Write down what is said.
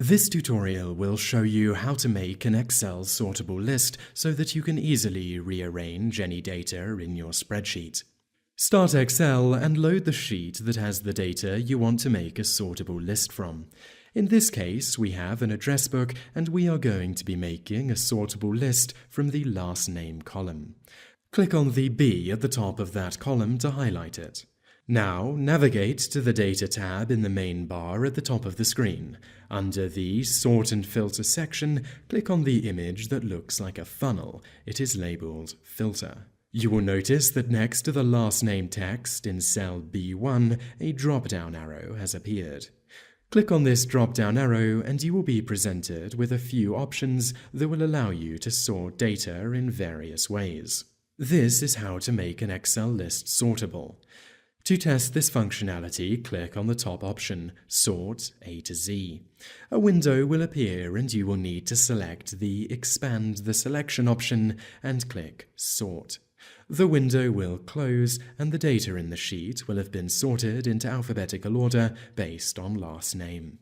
This tutorial will show you how to make an Excel sortable list so that you can easily rearrange any data in your spreadsheet. Start Excel and load the sheet that has the data you want to make a sortable list from. In this case, we have an address book and we are going to be making a sortable list from the last name column. Click on the B at the top of that column to highlight it. Now, navigate to the Data tab in the main bar at the top of the screen. Under the Sort and Filter section, click on the image that looks like a funnel. It is labeled Filter. You will notice that next to the last name text in cell B1, a drop-down arrow has appeared. Click on this drop-down arrow and you will be presented with a few options that will allow you to sort data in various ways. This is how to make an Excel list sortable. To test this functionality, click on the top option, Sort A to Z. A window will appear and you will need to select the Expand the Selection option and click Sort. The window will close and the data in the sheet will have been sorted into alphabetical order based on last name.